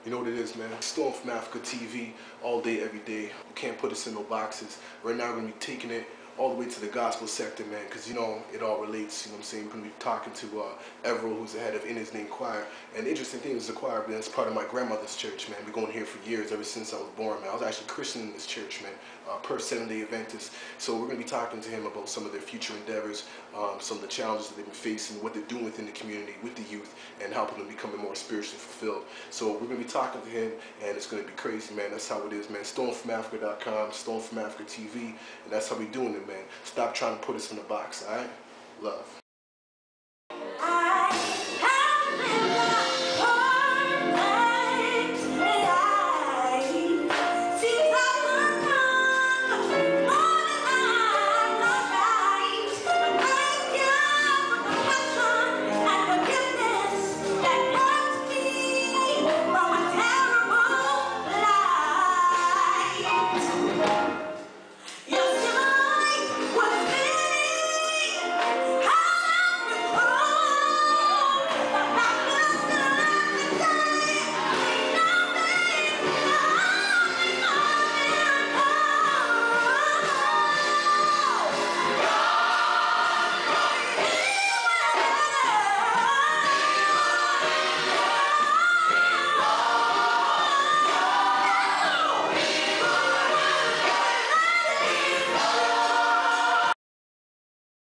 You know what it is, man. Storm from Africa TV, all day, every day. You can't put us in no boxes. Right now, we're going to be taking it all the way to the gospel sector, man, because, you know, it all relates, you know what I'm saying? We're going to be talking to Everell, who's the head of In His Name Choir. And the interesting thing is the choir, man, it's part of my grandmother's church, man. We're going here for years, ever since I was born, man. I was actually christened in this church, man, per Seventh-day Adventist. So we're going to be talking to him about some of their future endeavors, some of the challenges that they've been facing, what they're doing within the community, with the youth, and helping them become more spiritually fulfilled. So we're going to be talking to him, and it's going to be crazy, man. That's how it is, man. StormFromAfrica.com, Storm from Africa TV, and that's how we're doing it, man. Stop trying to put us in a box, all right? Love.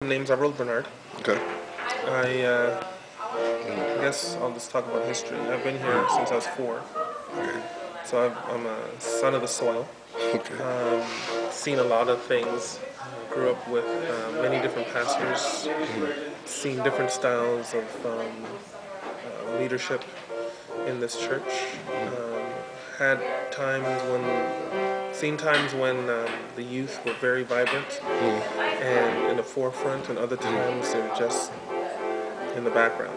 My name's Everell Bernard. Okay. I guess I'll just talk about history. I've been here since I was 4. Okay. So I'm a son of the soil. Okay. Seen a lot of things. Grew up with many different pastors. Seen different styles of leadership in this church. Seen times when the youth were very vibrant and in the forefront, and other times they're just in the background.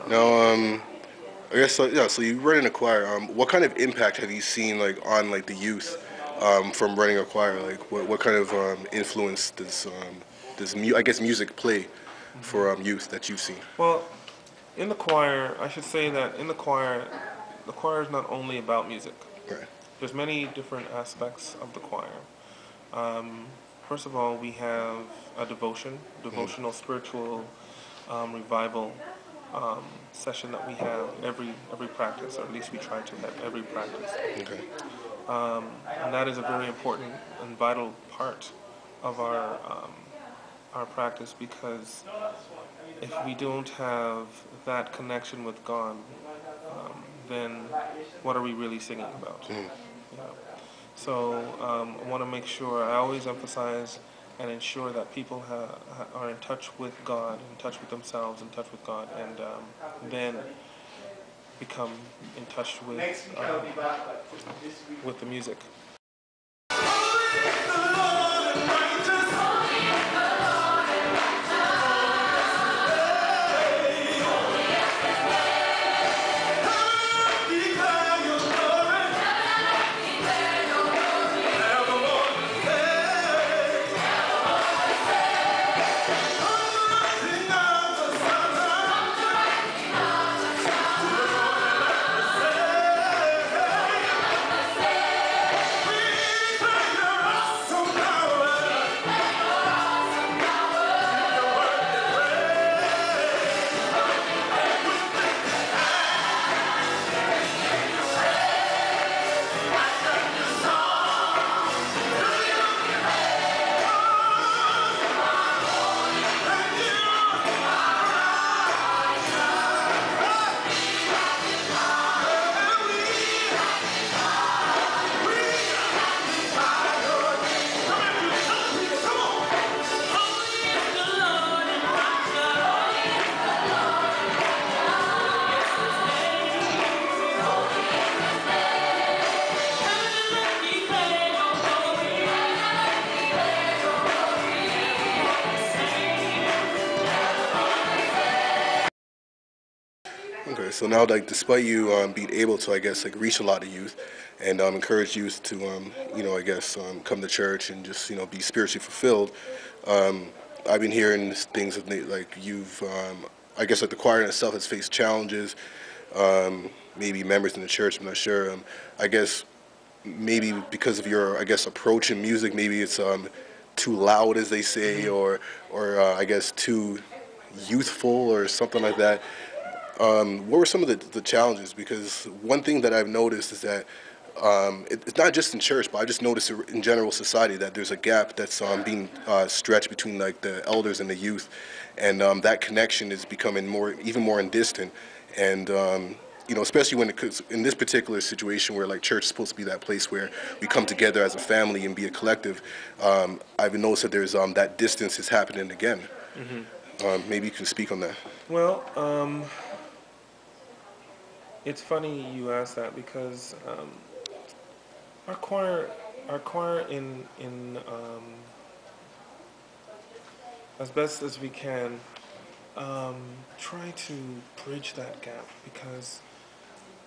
Now, I guess so. Yeah. So you run in a choir. What kind of impact have you seen, like, on like the youth, from running a choir? Like, what kind of influence does I guess music play for youth that you've seen? Well, in the choir, I should say that in the choir is not only about music. Right. There's many different aspects of the choir. First of all, we have a devotional spiritual revival session that we have every practice, or at least we try to have every practice. Okay. And that is a very important and vital part of our practice, because if we don't have that connection with God, then what are we really singing about? You know? So I want to make sure, I always emphasize and ensure that people are in touch with God, in touch with themselves, in touch with God, and then become in touch with the music. Okay, so now, like, despite you being able to, I guess, like, reach a lot of youth and encourage youth to, I guess, come to church and just, be spiritually fulfilled, um, I've been hearing things of like you've, I guess, like the choir in itself has faced challenges. Maybe members in the church, I'm not sure. I guess maybe because of your, I guess, approach in music, maybe it's too loud, as they say, or I guess too youthful or something like that. What were some of the challenges? Because one thing that I've noticed is that it's not just in church, but I just noticed in general society that there's a gap that's being stretched between like the elders and the youth, and that connection is becoming even more distant. And especially when it comes in this particular situation where like church is supposed to be that place where we come together as a family and be a collective. I've noticed that there's that distance is happening again. Maybe you can speak on that. Well, it's funny you ask that because our choir, in as best as we can, try to bridge that gap because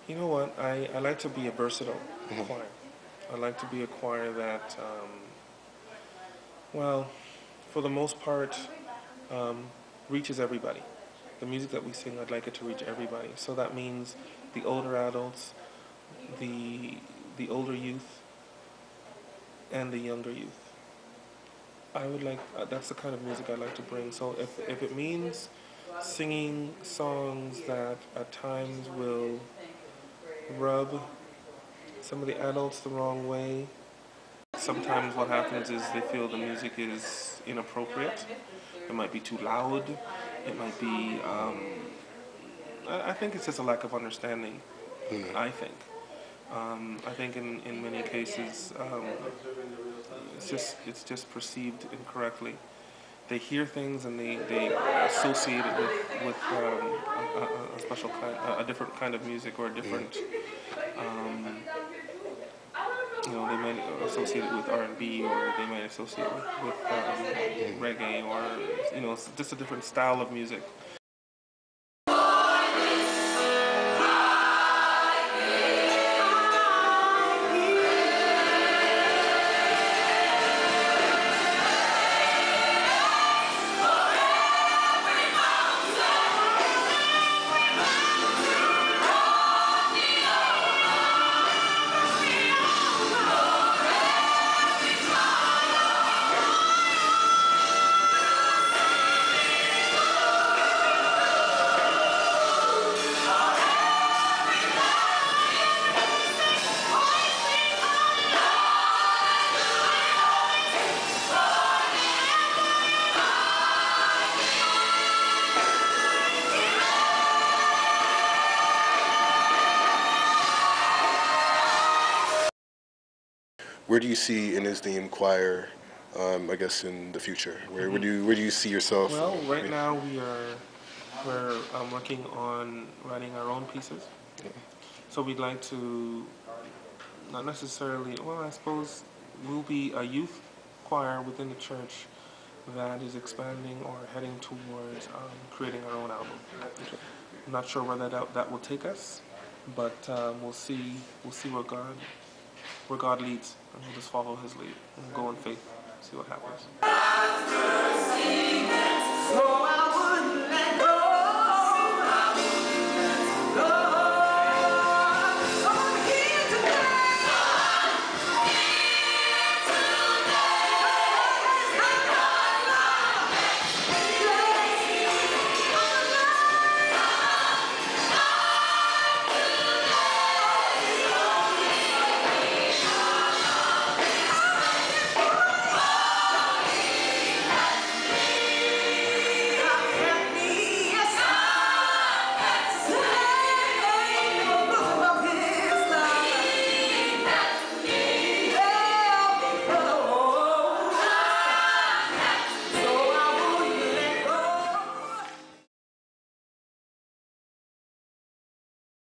you know what, I like to be a versatile choir. I like to be a choir that, well, for the most part, um, reaches everybody. The music that we sing, I'd like it to reach everybody. So that means the older adults, the older youth, and the younger youth. I would like that's the kind of music I like to bring. So if it means singing songs that at times will rub some of the adults the wrong way, sometimes what happens is they feel the music is inappropriate. It might be too loud. It might be. I think it's just a lack of understanding. I think. I think in many cases, it's just perceived incorrectly. They hear things and they associate it with a special kind, a different kind of music or a different. They might associate it with R&B, or they might associate it with reggae, or just a different style of music. Where do you see Innisdene Choir, I guess, in the future? Where do you see yourself? Well, right now we're working on writing our own pieces. So we'd like to not necessarily. Well, I suppose we'll be a youth choir within the church that is expanding or heading towards creating our own album. I'm not sure where that will take us, but we'll see where God leads, and we'll just follow His lead and go in faith, see what happens.